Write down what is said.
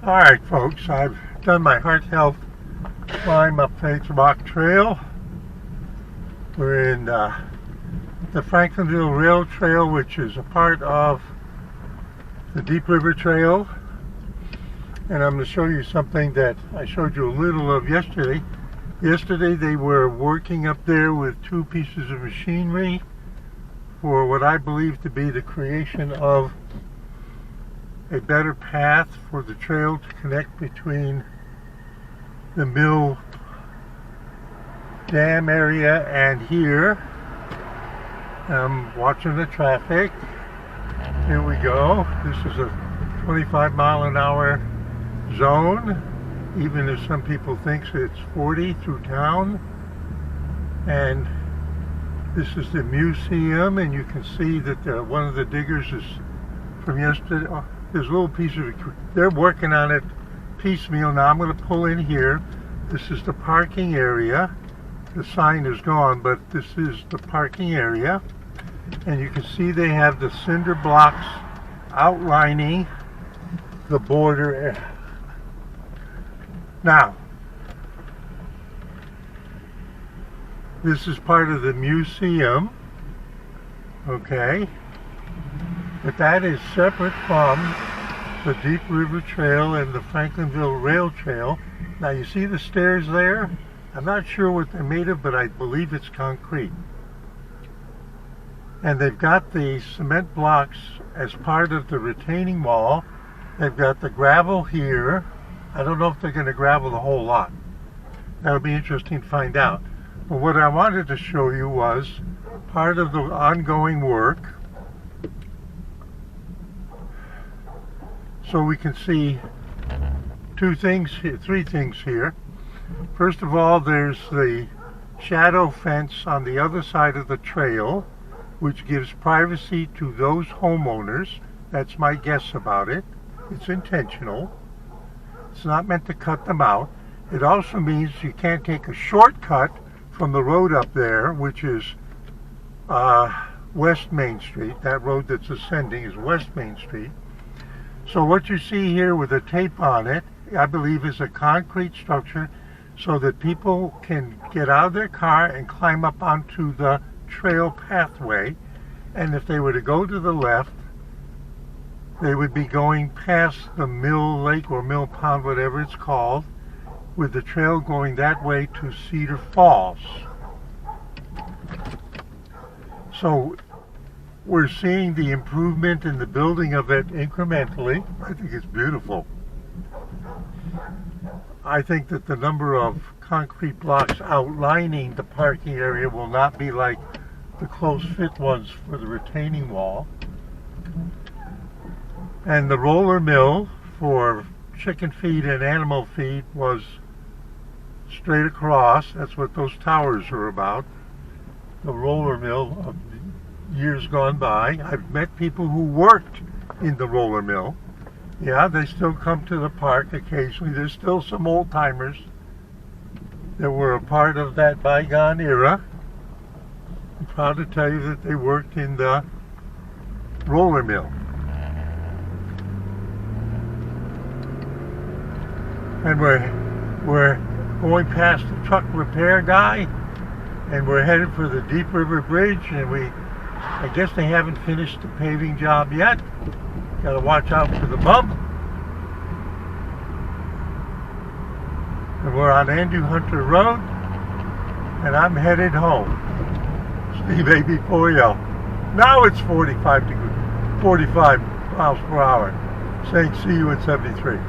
Alright folks, I've done my heart health climb up Faith Rock Trail. We're in the Franklinville Rail Trail, which is a part of the Deep River Trail. And I'm going to show you something that I showed you a little of yesterday. Yesterday they were working up there with two pieces of machinery for what I believe to be the creation of a better path for the trail to connect between the mill dam area and here. I'm watching the traffic. Here we go. This is a 25-mile-an-hour zone, even if some people think it's 40 through town. And this is the museum, and you can see that one of the diggers is from yesterday. There's a little piece of it. They're working on it piecemeal. Now I'm going to pull in here. This is the parking area. The sign is gone, but this is the parking area. And you can see they have the cinder blocks outlining the border area. Now, this is part of the museum, okay? But that is separate from the Deep River Trail and the Franklinville Rail Trail. Now you see the stairs there? I'm not sure what they're made of, but I believe it's concrete. And they've got the cement blocks as part of the retaining wall. They've got the gravel here. I don't know if they're going to gravel the whole lot. That'll be interesting to find out. But what I wanted to show you was part of the ongoing work. So we can see three things here. First of all, there's the shadow fence on the other side of the trail, which gives privacy to those homeowners. That's my guess about it. It's intentional. It's not meant to cut them out. It also means you can't take a shortcut from the road up there, which is West Main Street. That road that's ascending is West Main Street. So what you see here with the tape on it, I believe, is a concrete structure so that people can get out of their car and climb up onto the trail pathway. And if they were to go to the left, they would be going past the mill lake or mill pond, whatever it's called, with the trail going that way to Cedar Falls. So we're seeing the improvement in the building of it incrementally. I think it's beautiful. I think that the number of concrete blocks outlining the parking area will not be like the close fit ones for the retaining wall. And the roller mill for chicken feed and animal feed was straight across. That's what those towers are about. The roller mill of years gone by. I've met people who worked in the roller mill. Yeah, they still come to the park occasionally. There's still some old timers that were a part of that bygone era. I'm proud to tell you that they worked in the roller mill. And we're going past the truck repair guy, and we're headed for the Deep River Bridge, and I guess they haven't finished the paving job yet. Got to watch out for the bump. And we're on Andrew Hunter Road, and I'm headed home. Steve A.B. Now it's 45 miles per hour, saying see you at 73.